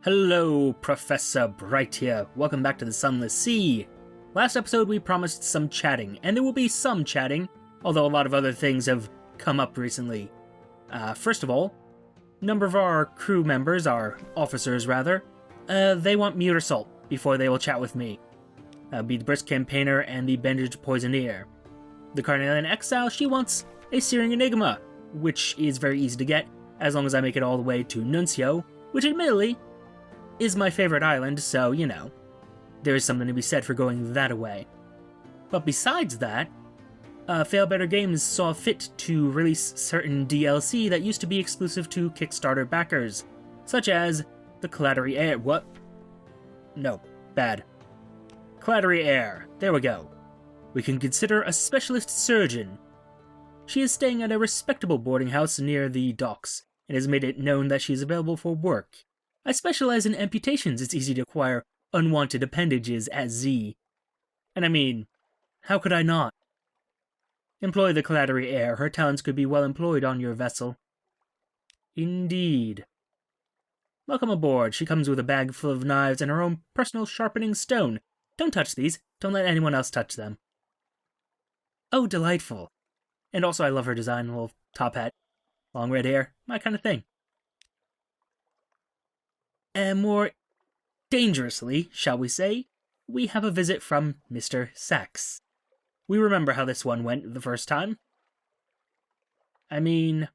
Hello, Professor Bright here. Welcome back to the Sunless Sea. Last episode we promised some chatting, and there will be some chatting, although a lot of other things have come up recently. First of all, a number of our crew members, our officers rather, they want mute assault before they will chat with me. Be the brisk campaigner and the bandaged poisoneer. The Carnelian exile, she wants a searing enigma, which is very easy to get, as long as I make it all the way to Nuncio, which admittedly is my favorite island, so, you know, there is something to be said for going that away. But besides that, Failbetter Games saw fit to release certain DLC that used to be exclusive to Kickstarter backers, such as the Clattery Air. What? No, bad. Clattery Air. There we go. We can consider a specialist surgeon. She is staying at a respectable boarding house near the docks, and has made it known that she is available for work. I specialize in amputations. It's easy to acquire unwanted appendages at Z. And I mean, how could I not? Employ the Clattery Air. Her talents could be well employed on your vessel. Indeed. Welcome aboard. She comes with a bag full of knives and her own personal sharpening stone. Don't touch these. Don't let anyone else touch them. Oh, delightful. And also I love her design, little top hat, long red hair, my kind of thing. And more dangerously, shall we say, we have a visit from Mr. Sachs. We remember how this one went the first time. I mean,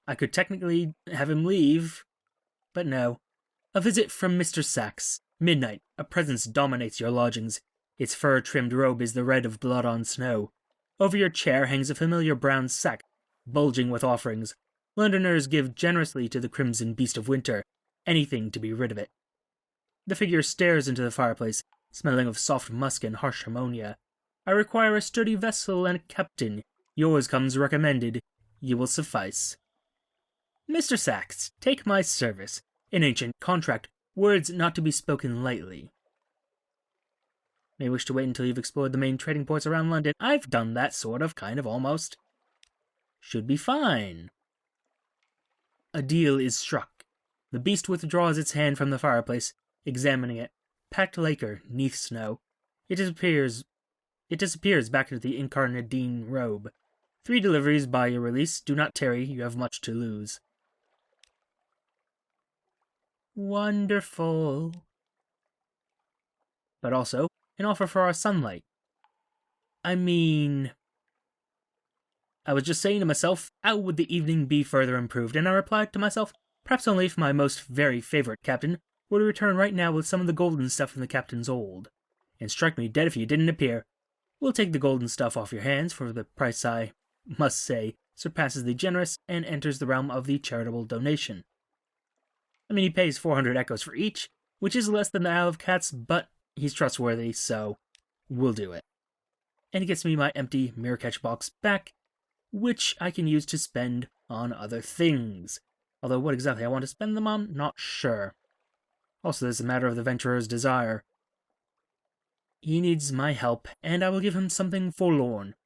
I could technically have him leave, but no. A visit from Mr. Sachs. Midnight. A presence dominates your lodgings. Its fur-trimmed robe is the red of blood on snow. Over your chair hangs a familiar brown sack, bulging with offerings. Londoners give generously to the crimson beast of winter, anything to be rid of it. The figure stares into the fireplace, smelling of soft musk and harsh ammonia. I require a sturdy vessel and a captain. Yours comes recommended. You will suffice. Mr. Sachs, take my service. An ancient contract, words not to be spoken lightly. May wish to wait until you've explored the main trading ports around London. I've done that, sort of, kind of, almost. Should be fine. A deal is struck. The beast withdraws its hand from the fireplace, examining it. Packed lacquer, neath snow. It disappears back into the incarnadine robe. 3 deliveries by your release. Do not tarry, you have much to lose. Wonderful. But also, an offer for our sunlight. I mean, I was just saying to myself, how would the evening be further improved? And I replied to myself, perhaps only if my most very favorite captain were to return right now with some of the golden stuff from the captain's hold. And strike me dead if you didn't appear. We'll take the golden stuff off your hands for the price I must say surpasses the generous and enters the realm of the charitable donation. I mean, he pays 400 echoes for each, which is less than the Isle of Cats, but he's trustworthy, so we'll do it. And he gets me my empty mirror catch box back, which I can use to spend on other things. Although what exactly I want to spend them on, not sure. Also, this is a matter of the venturer's desire. He needs my help, and I will give him something forlorn.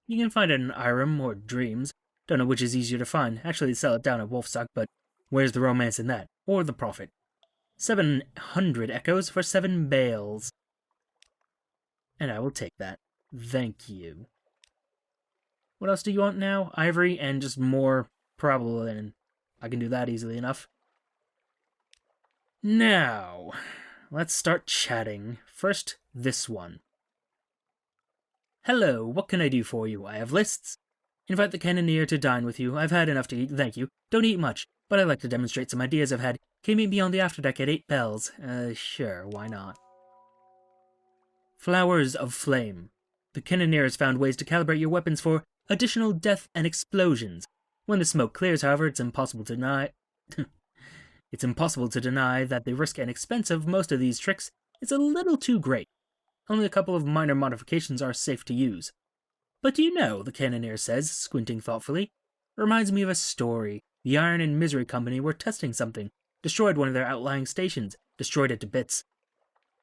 You can find it in Irem or Dreams. Don't know which is easier to find. Actually, sell it down at Wolfsuck, but where's the romance in that? Or the profit? 700 echoes for 7 bales. And I will take that. Thank you. What else do you want now? Ivory and just more probable linen. I can do that easily enough. Now, let's start chatting. First, this one. Hello, what can I do for you? I have lists. Invite the cannoneer to dine with you. I've had enough to eat, thank you. Don't eat much, but I'd like to demonstrate some ideas I've had. Can you meet me on the afterdeck at 8 bells? Sure, why not? Flowers of Flame. The cannoneer has found ways to calibrate your weapons for additional death and explosions. When the smoke clears, however, it's impossible to deny that the risk and expense of most of these tricks is a little too great. Only a couple of minor modifications are safe to use. But do you know, the cannoneer says, squinting thoughtfully, reminds me of a story. The Iron and Misery Company were testing something, destroyed one of their outlying stations, destroyed it to bits.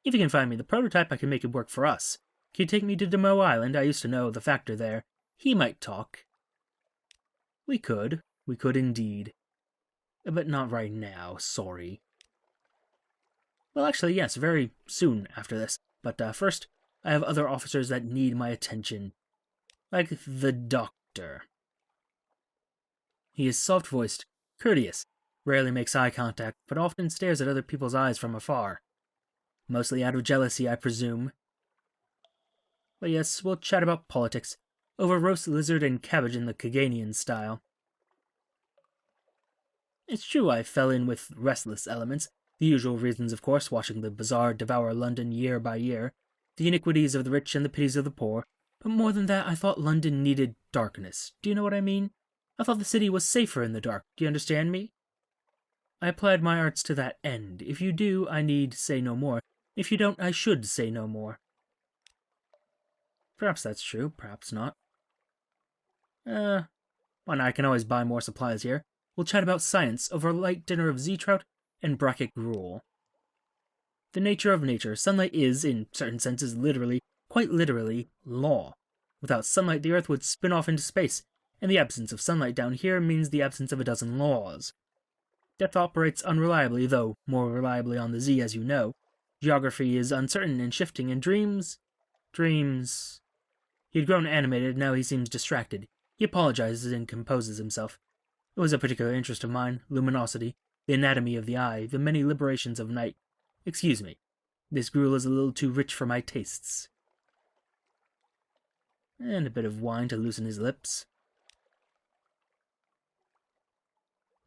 If you can find me the prototype, I can make it work for us. Can you take me to Demo Island? I used to know the factor there. He might talk. We could indeed. But not right now, sorry. Well, actually, yes, very soon after this. But first, I have other officers that need my attention. Like the doctor. He is soft-voiced, courteous, rarely makes eye contact, but often stares at other people's eyes from afar. Mostly out of jealousy, I presume. But yes, we'll chat about politics, over roast lizard and cabbage in the Kaganian style. It's true I fell in with restless elements, the usual reasons, of course, watching the bazaar devour London year by year, the iniquities of the rich and the pities of the poor, but more than that, I thought London needed darkness. Do you know what I mean? I thought the city was safer in the dark. Do you understand me? I applied my arts to that end. If you do, I need say no more. If you don't, I should say no more. Perhaps that's true, perhaps not. Why not? I can always buy more supplies here. We'll chat about science over a light dinner of Z-trout and bracket gruel. The nature of nature. Sunlight is, in certain senses, literally, quite literally, law. Without sunlight, the Earth would spin off into space, and the absence of sunlight down here means the absence of a dozen laws. Death operates unreliably, though more reliably on the Z, as you know. Geography is uncertain and shifting, and dreams... He had grown animated, now he seems distracted. He apologizes and composes himself. It was a particular interest of mine, luminosity, the anatomy of the eye, the many liberations of night. Excuse me, this gruel is a little too rich for my tastes. And a bit of wine to loosen his lips.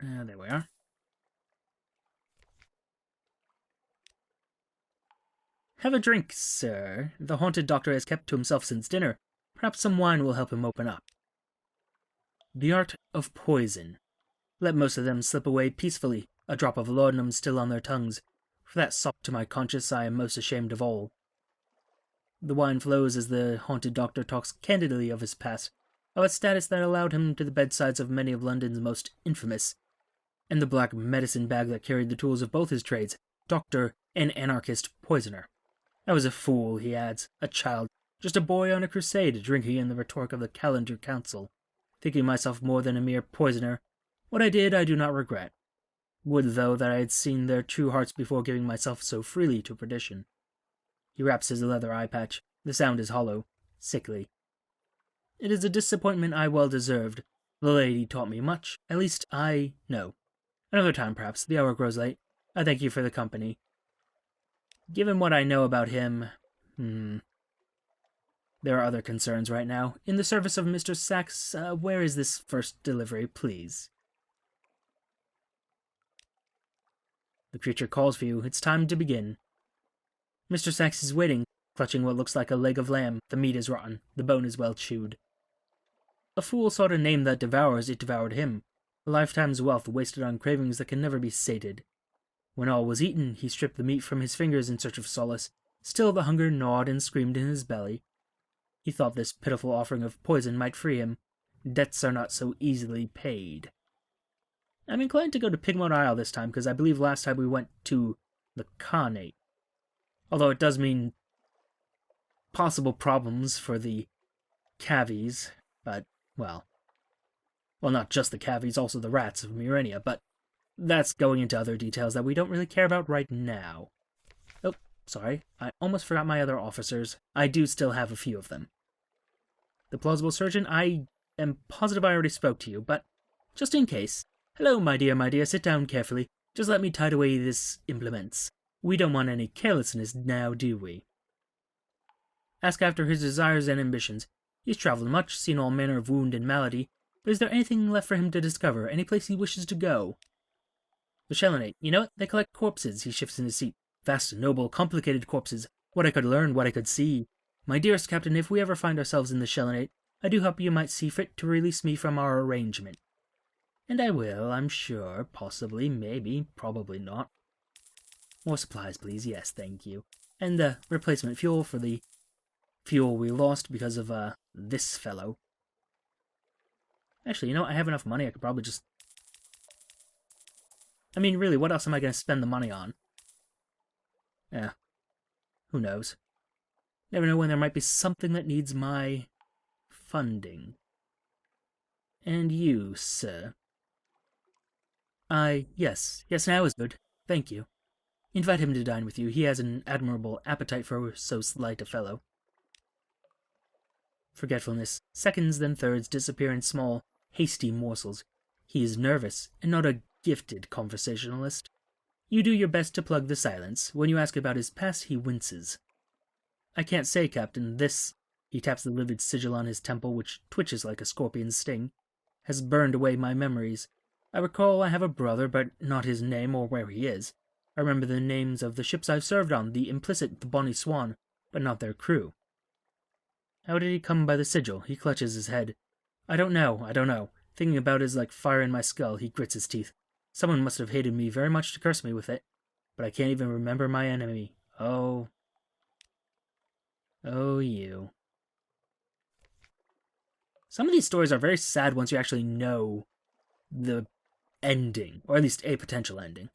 There we are. Have a drink, sir. The haunted doctor has kept to himself since dinner. Perhaps some wine will help him open up. The art of poison. Let most of them slip away peacefully, a drop of laudanum still on their tongues. For that sop to my conscience I am most ashamed of all. The wine flows as the haunted doctor talks candidly of his past, of a status that allowed him to the bedsides of many of London's most infamous, and the black medicine bag that carried the tools of both his trades, doctor and anarchist poisoner. I was a fool, he adds, a child, just a boy on a crusade, drinking in the rhetoric of the Calendar Council, thinking myself more than a mere poisoner. What I did I do not regret. Would, though, that I had seen their true hearts before giving myself so freely to perdition. He wraps his leather eye patch. The sound is hollow, sickly. It is a disappointment I well deserved. The lady taught me much. At least I know. Another time, perhaps. The hour grows late. I thank you for the company. Given what I know about him... There are other concerns right now. In the service of Mr. Sachs, where is this first delivery, please? The creature calls for you. It's time to begin. Mr. Sachs is waiting, clutching what looks like a leg of lamb. The meat is rotten. The bone is well chewed. A fool sought a name that devours, it devoured him. A lifetime's wealth wasted on cravings that can never be sated. When all was eaten, he stripped the meat from his fingers in search of solace. Still the hunger gnawed and screamed in his belly. He thought this pitiful offering of poison might free him. Debts are not so easily paid. I'm inclined to go to Pigmont Isle this time, because I believe last time we went to the Khanate. Although it does mean possible problems for the cavies, but, well, not just the cavies, also the rats of Myrenia, but that's going into other details that we don't really care about right now. Oh, sorry, I almost forgot my other officers. I do still have a few of them. The plausible surgeon, I am positive I already spoke to you, but just in case. Hello, my dear, sit down carefully. Just let me tide away this implements. We don't want any carelessness now, do we? Ask after his desires and ambitions. He's travelled much, seen all manner of wound and malady, but is there anything left for him to discover, any place he wishes to go? The Shellonate, you know it? They collect corpses. He shifts in his seat. Vast, noble, complicated corpses. What I could learn, what I could see. My dearest Captain, if we ever find ourselves in the Shellonate, I do hope you might see fit to release me from our arrangement. And I will, I'm sure. Possibly, maybe, probably not. More supplies, please. Yes, thank you. And replacement fuel for the fuel we lost because of this fellow. Actually, you know what? I have enough money. I could probably just... I mean, really, what else am I going to spend the money on? Who knows? Never know when there might be something that needs my funding. And you, sir. Yes, now is good. Thank you. Invite him to dine with you. He has an admirable appetite for so slight a fellow. Forgetfulness. Seconds, then thirds, disappear in small, hasty morsels. He is nervous, and not a gifted conversationalist. You do your best to plug the silence. When you ask about his past, he winces. I can't say, Captain. This, he taps the livid sigil on his temple, which twitches like a scorpion's sting, has burned away my memories. I recall I have a brother, but not his name or where he is. I remember the names of the ships I've served on, the Implicit, the Bonnie Swan, but not their crew. How did he come by the sigil? He clutches his head. I don't know. Thinking about it is like fire in my skull. He grits his teeth. Someone must have hated me very much to curse me with it, but I can't even remember my enemy. Oh, you. Some of these stories are very sad once you actually know the ending, or at least a potential ending.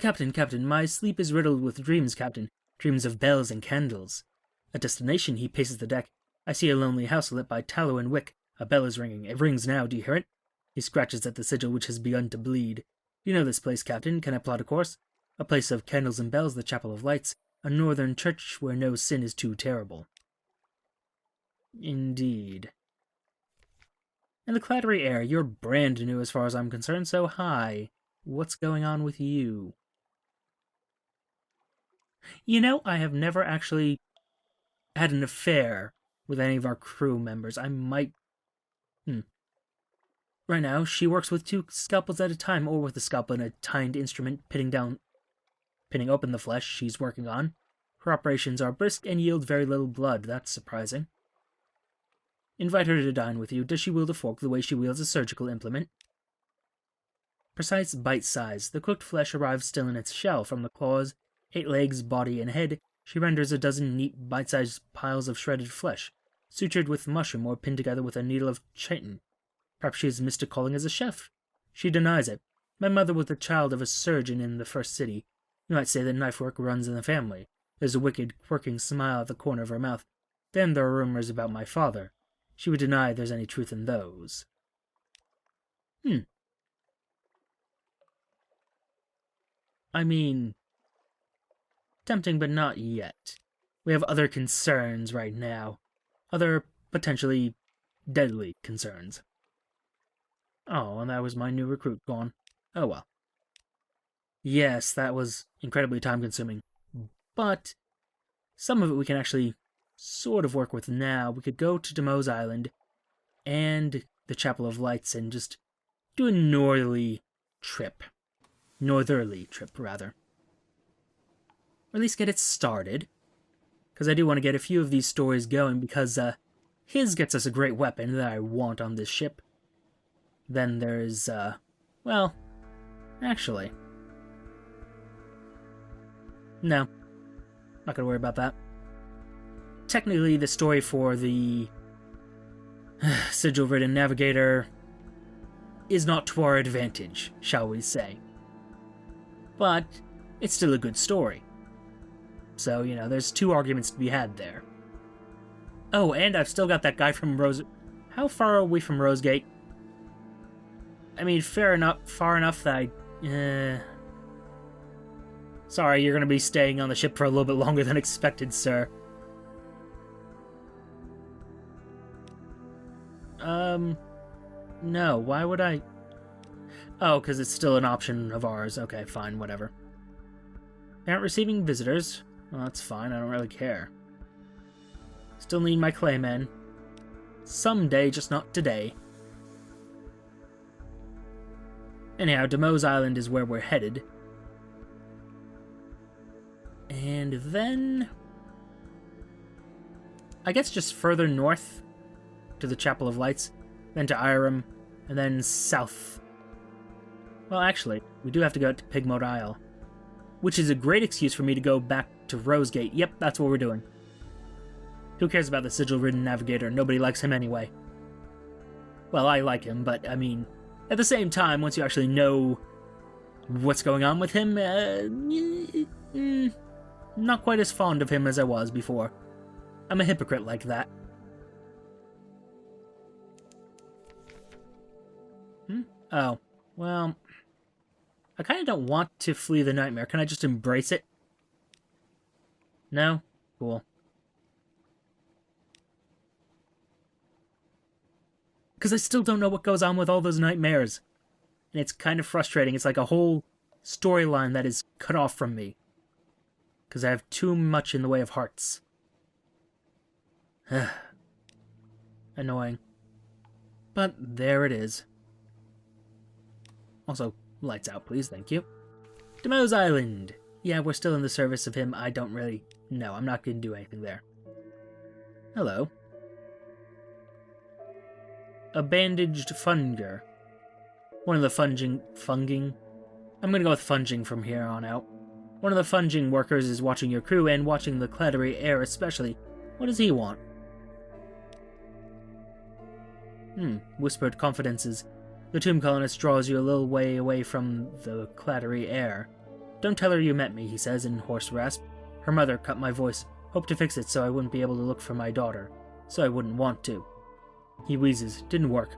Captain, my sleep is riddled with dreams, Captain. Dreams of bells and candles. A destination, he paces the deck. I see a lonely house lit by tallow and wick. A bell is ringing. It rings now, do you hear it? He scratches at the sigil which has begun to bleed. You know this place, Captain. Can I plot a course? A place of candles and bells, the Chapel of Lights. A northern church where no sin is too terrible. Indeed. In the clattery air, you're brand new as far as I'm concerned, so hi. What's going on with you? You know, I have never actually had an affair with any of our crew members. I might... Right now, she works with 2 scalpels at a time, or with a scalpel and a tined instrument pinning open the flesh she's working on. Her operations are brisk and yield very little blood. That's surprising. Invite her to dine with you. Does she wield a fork the way she wields a surgical implement? Precise bite size. The cooked flesh arrives still in its shell. From the claws, 8 legs, body, and head, she renders a dozen neat, bite-sized piles of shredded flesh, sutured with mushroom or pinned together with a needle of chitin. Perhaps she has missed a calling as a chef. She denies it. My mother was the child of a surgeon in the first city. You might say that knife work runs in the family. There's a wicked, quirking smile at the corner of her mouth. Then there are rumors about my father. She would deny there's any truth in those. I mean, tempting, but not yet. We have other concerns right now. Other potentially deadly concerns. Oh, and that was my new recruit gone. Oh well. Yes, that was incredibly time-consuming. But some of it we can actually sort of work with now. We could go to Demo's Island and the Chapel of Lights and just do a northerly trip, rather. Or at least get it started. Because I do want to get a few of these stories going, because his gets us a great weapon that I want on this ship. Then there's, well, actually, no, not gonna worry about that. Technically, the story for the sigil-ridden navigator is not to our advantage, shall we say. But it's still a good story. So, you know, there's 2 arguments to be had there. Oh, and I've still got that guy from How far are we from Rosegate? I mean, far enough that Sorry, you're gonna be staying on the ship for a little bit longer than expected, sir. No, why would I? Oh, because it's still an option of ours. Okay, fine, whatever. They aren't receiving visitors. Well, that's fine, I don't really care. Still need my claymen. Someday, just not today. Anyhow, Demo's Island is where we're headed. And then I guess just further north to the Chapel of Lights, then to Irem, and then south. Well, actually, we do have to go to Pigmote Isle, which is a great excuse for me to go back to Rosegate. Yep, that's what we're doing. Who cares about the sigil-ridden navigator? Nobody likes him anyway. Well, I like him, but, I mean, at the same time, once you actually know what's going on with him, not quite as fond of him as I was before. I'm a hypocrite like that. Oh, well, I kind of don't want to flee the nightmare. Can I just embrace it? No? Cool. Because I still don't know what goes on with all those nightmares. And it's kind of frustrating. It's like a whole storyline that is cut off from me. Because I have too much in the way of hearts. Annoying. But there it is. Also, lights out, please. Thank you. Demo's Island. Yeah, we're still in the service of him. I don't really know. I'm not going to do anything there. Hello. A bandaged funger. One of the funging? I'm going to go with funging from here on out. One of the funging workers is watching your crew and watching the clattery air especially. What does he want? Whispered confidences. The tomb colonist draws you a little way away from the clattery air. Don't tell her you met me, he says in hoarse rasp. Her mother cut my voice. Hoped to fix it so I wouldn't be able to look for my daughter. So I wouldn't want to. He wheezes. Didn't work.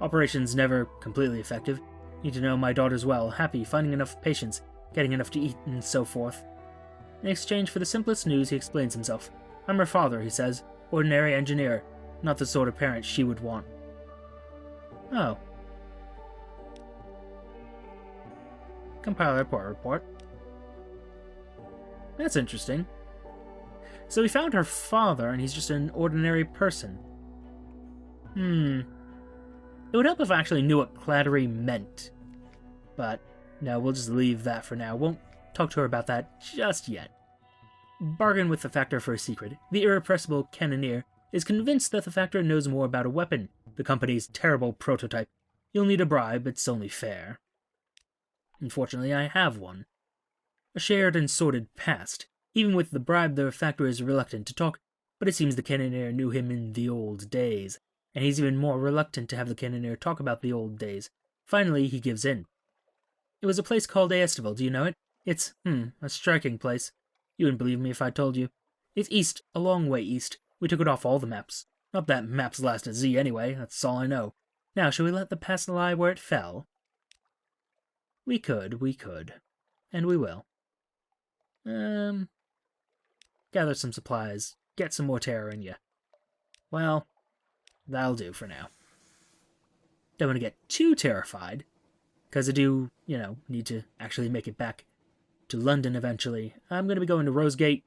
Operation's never completely effective. Need to know my daughter's well, happy, finding enough patients, getting enough to eat, and so forth. In exchange for the simplest news, he explains himself. I'm her father, he says. Ordinary engineer. Not the sort of parent she would want. Oh. Compile report. That's interesting. So we found her father, and he's just an ordinary person. It would help if I actually knew what clattery meant. But, no, we'll just leave that for now. Won't talk to her about that just yet. Bargain with the Factor for a secret. The irrepressible cannoneer is convinced that the Factor knows more about a weapon, the company's terrible prototype. You'll need a bribe, it's only fair. Unfortunately, I have one. A shared and sordid past. Even with the bribe, the Factor is reluctant to talk, but it seems the cannoneer knew him in the old days, and he's even more reluctant to have the cannoneer talk about the old days. Finally, he gives in. It was a place called Estival, do you know it? It's, a striking place. You wouldn't believe me if I told you. It's east, a long way east. We took it off all the maps. Not that maps last a Z anyway, that's all I know. Now, shall we let the past lie where it fell? We could. And we will. Gather some supplies. Get some more terror in you. Well, that'll do for now. Don't want to get too terrified, because I do, need to actually make it back to London eventually. I'm going to be going to Rosegate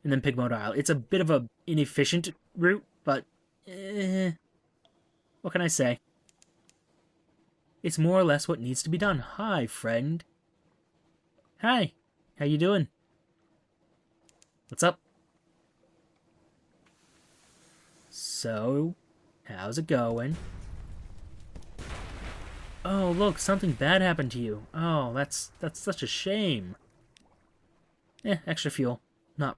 and then Pigmont Isle. It's a bit of an inefficient route, but what can I say? It's more or less what needs to be done. Hi, friend. Hi. How you doing? What's up? So, how's it going? Oh, look, something bad happened to you. Oh, that's such a shame. Extra fuel. Not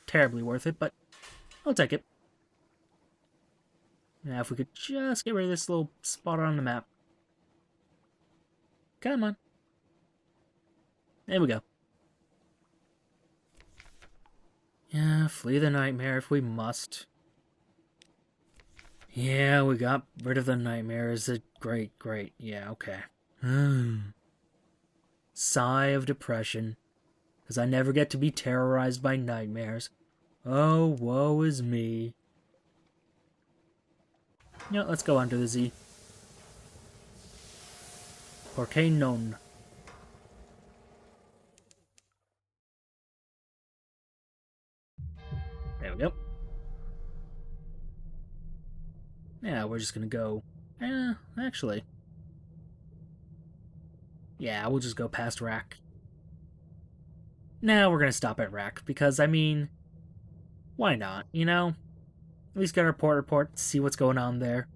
terribly worth it, but I'll take it. Now, if we could just get rid of this little spot on the map. Come on. There we go. Yeah, flee the nightmare if we must. Yeah, we got rid of the nightmare. Is it great? Yeah, okay. Sigh of depression. Because I never get to be terrorized by nightmares. Oh, woe is me. Let's go under the Z. Porque non. There we go. Yeah, we're just gonna go... actually. Yeah, we'll just go past Rack. Now we're gonna stop at Rack, because, why not, At least get a report, see what's going on there.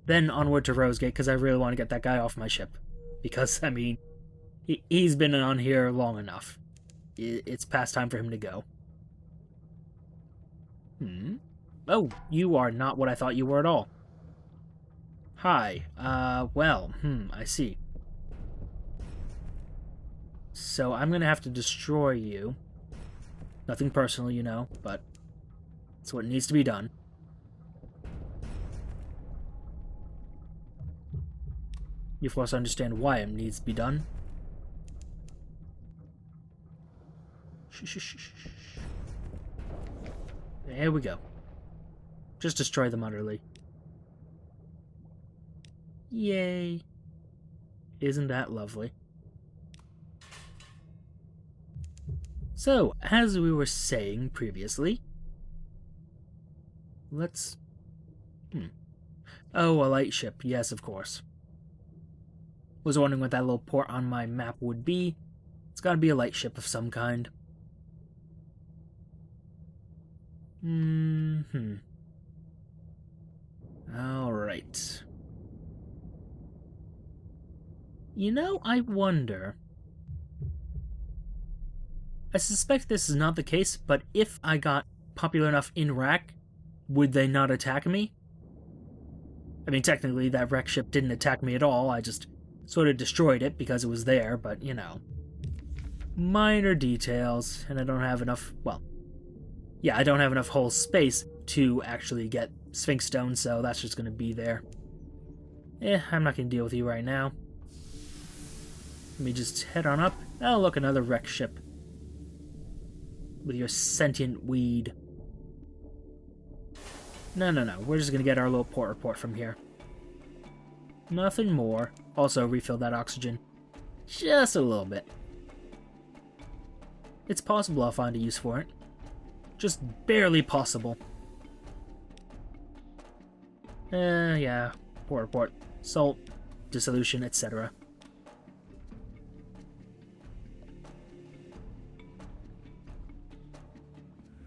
Then onward to Rosegate, because I really want to get that guy off my ship. Because, he's been on here long enough. It's past time for him to go. Oh, you are not what I thought you were at all. Hi, I see. So I'm gonna have to destroy you. Nothing personal, but it's what needs to be done. You of course understand why it needs to be done. There we go. Just destroy them utterly. Yay. Isn't that lovely? So, as we were saying previously, let's... Oh, a light ship. Yes, of course. Was wondering what that little port on my map would be. It's gotta be a light ship of some kind. Alright. You know, I wonder... I suspect this is not the case, but if I got popular enough in Iraq, would they not attack me? I mean, technically, that wreck ship didn't attack me at all, I just sort of destroyed it because it was there, but, you know. Minor details, and I don't have enough, well... Yeah, I don't have enough whole space to actually get Sphinx Stone, so that's just gonna be there. I'm not gonna deal with you right now. Let me just head on up. Oh, look, another wreck ship. With your sentient weed. No. We're just gonna get our little port report from here. Nothing more. Also, refill that oxygen. Just a little bit. It's possible I'll find a use for it. Just barely possible. Yeah. Port report. Salt. Dissolution, etc.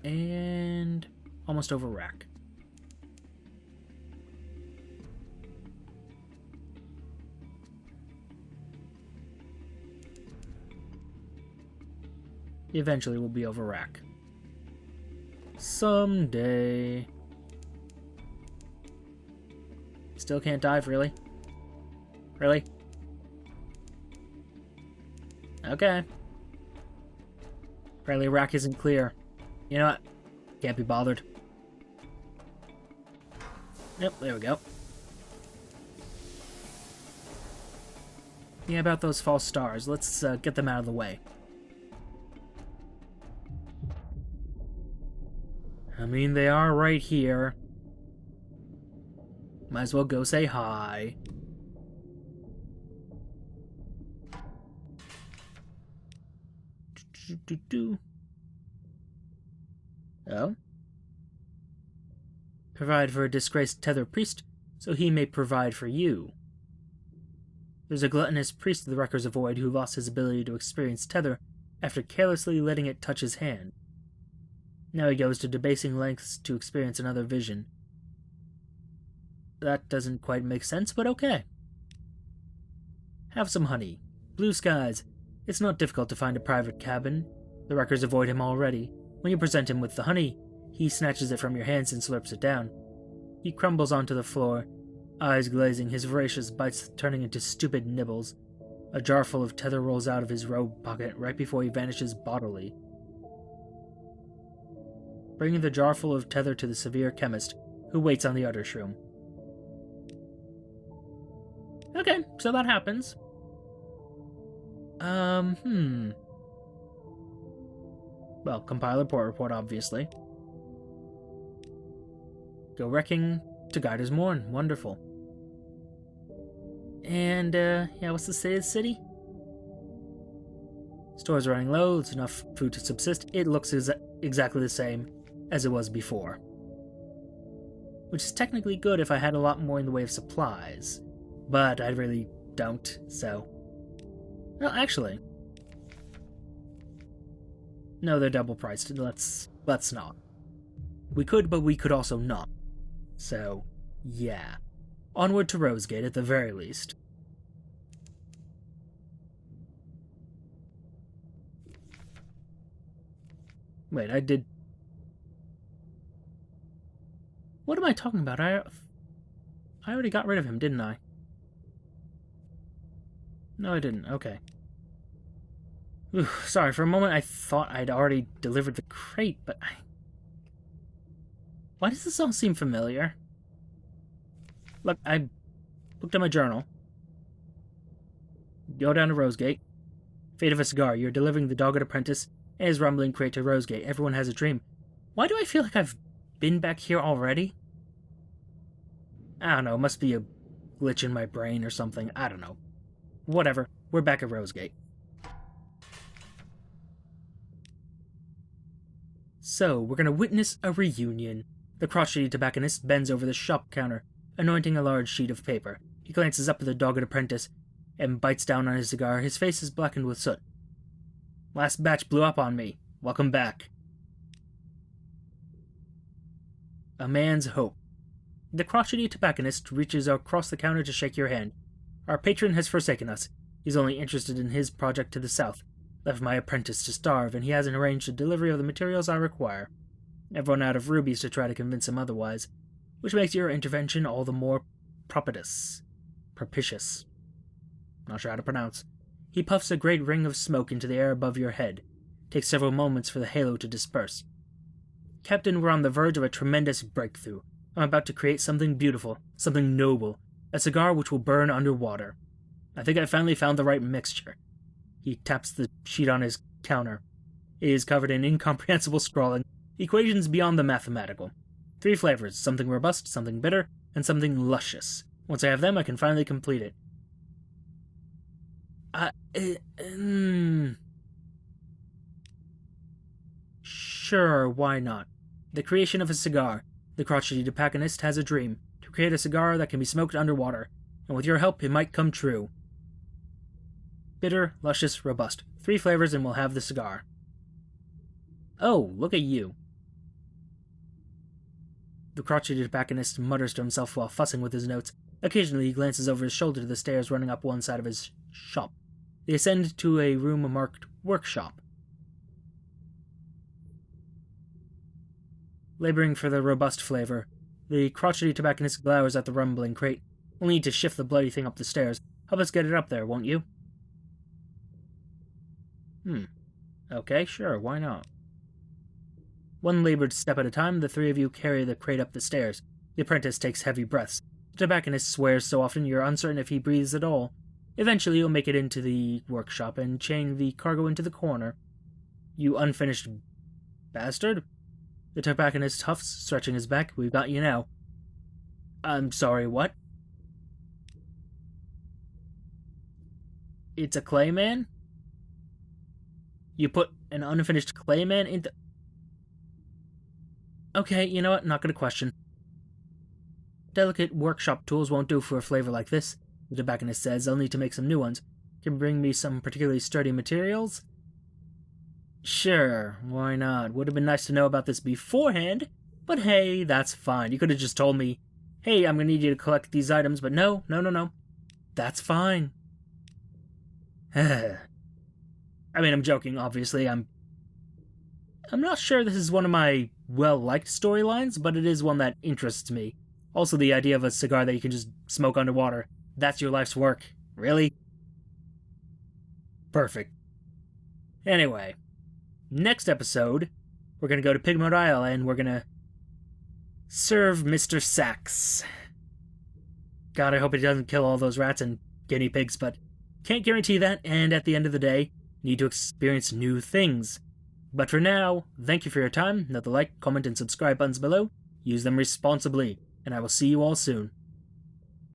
And almost over rack. Eventually we'll be over rack. Someday. Still can't dive, really? Really? Okay. Apparently rack isn't clear. You know what? Can't be bothered. Yep, there we go. Yeah, about those false stars. Let's get them out of the way. I mean, they are right here. Might as well go say hi. Oh? Provide for a disgraced tether priest, so he may provide for you. There's a gluttonous priest of the Wrecker's Void who lost his ability to experience tether after carelessly letting it touch his hand. Now he goes to debasing lengths to experience another vision. That doesn't quite make sense, but okay. Have some honey. Blue skies. It's not difficult to find a private cabin. The Wreckers avoid him already. When you present him with the honey, he snatches it from your hands and slurps it down. He crumbles onto the floor, eyes glazing, his voracious bites turning into stupid nibbles. A jar full of tether rolls out of his robe pocket right before he vanishes bodily. Bringing the jar full of tether to the severe chemist, who waits on the other shroom. Okay, so that happens. Well, compile a port report, obviously. Go wrecking to Guider's Morn. Wonderful. And, yeah, what's the state of the city? Stores are running low, there's enough food to subsist. It looks exactly the same as it was before. Which is technically good if I had a lot more in the way of supplies. But I really don't, so... Well, actually... No, they're double priced. Let's not. We could, but we could also not. So, yeah. Onward to Rosegate at the very least. Wait, I did... What am I talking about? I already got rid of him, didn't I? No, I didn't. Okay. Sorry, for a moment I thought I'd already delivered the crate, but Why does this all seem familiar? Look, I looked at my journal. Go down to Rosegate. Fate of a cigar. You're delivering the dogged apprentice, His rumbling crate to Rosegate. Everyone has a dream. Why do I feel like I've been back here already? I don't know, must be a glitch in my brain or something. I don't know. Whatever. We're back at Rosegate. So, we're gonna witness a reunion. The crotchety tobacconist bends over the shop counter, anointing a large sheet of paper. He glances up at the dogged apprentice and bites down on his cigar. His face is blackened with soot. Last batch blew up on me. Welcome back. A man's hope. The crotchety tobacconist reaches across the counter to shake your hand. Our patron has forsaken us. He's only interested in his project to the south. Left my apprentice to starve, and he hasn't arranged the delivery of the materials I require. I've run out of rubies to try to convince him otherwise, which makes your intervention all the more propitious. Not sure how to pronounce. He puffs a great ring of smoke into the air above your head. Takes several moments for the halo to disperse. Captain, we're on the verge of a tremendous breakthrough. I'm about to create something beautiful, something noble, a cigar which will burn underwater. I think I finally found the right mixture. He taps the sheet on his counter. It is covered in incomprehensible scrawling, equations beyond the mathematical. 3 flavors, something robust, something bitter, and something luscious. Once I have them, I can finally complete it. Sure, why not? The creation of a cigar. The crotchety tobacconist has a dream, to create a cigar that can be smoked underwater, and with your help, it might come true. Bitter, luscious, robust. 3 flavors and we'll have the cigar. Oh, look at you. The crotchety tobacconist mutters to himself while fussing with his notes. Occasionally he glances over his shoulder to the stairs running up one side of his shop. They ascend to a room marked workshop. Laboring for the robust flavor, the crotchety tobacconist glowers at the rumbling crate. We'll need to shift the bloody thing up the stairs. Help us get it up there, won't you? Okay, sure, why not? One labored step at a time, the 3 of you carry the crate up the stairs. The apprentice takes heavy breaths. The tobacconist swears so often you're uncertain if he breathes at all. Eventually you'll make it into the workshop and chain the cargo into the corner. You unfinished bastard? The tobacconist huffs, stretching his back. We've got you now. I'm sorry, what? It's a clayman? You put an unfinished clayman into... Okay, you know what? Not gonna question. Delicate workshop tools won't do for a flavor like this, the tobacconist says. I'll need to make some new ones. Can you bring me some particularly sturdy materials? Sure, why not? Would have been nice to know about this beforehand, but hey, that's fine. You could have just told me, hey, I'm gonna need you to collect these items, but no. That's fine. I mean, I'm joking, obviously. I'm not sure this is one of my well-liked storylines, but it is one that interests me. Also, the idea of a cigar that you can just smoke underwater. That's your life's work. Really? Perfect. Anyway, next episode, we're gonna go to Pigmont Isle, and we're gonna serve Mr. Sachs. God, I hope he doesn't kill all those rats and guinea pigs, but can't guarantee that, and at the end of the day, need to experience new things. But for now, thank you for your time. Note the like, comment, and subscribe buttons below. Use them responsibly, and I will see you all soon.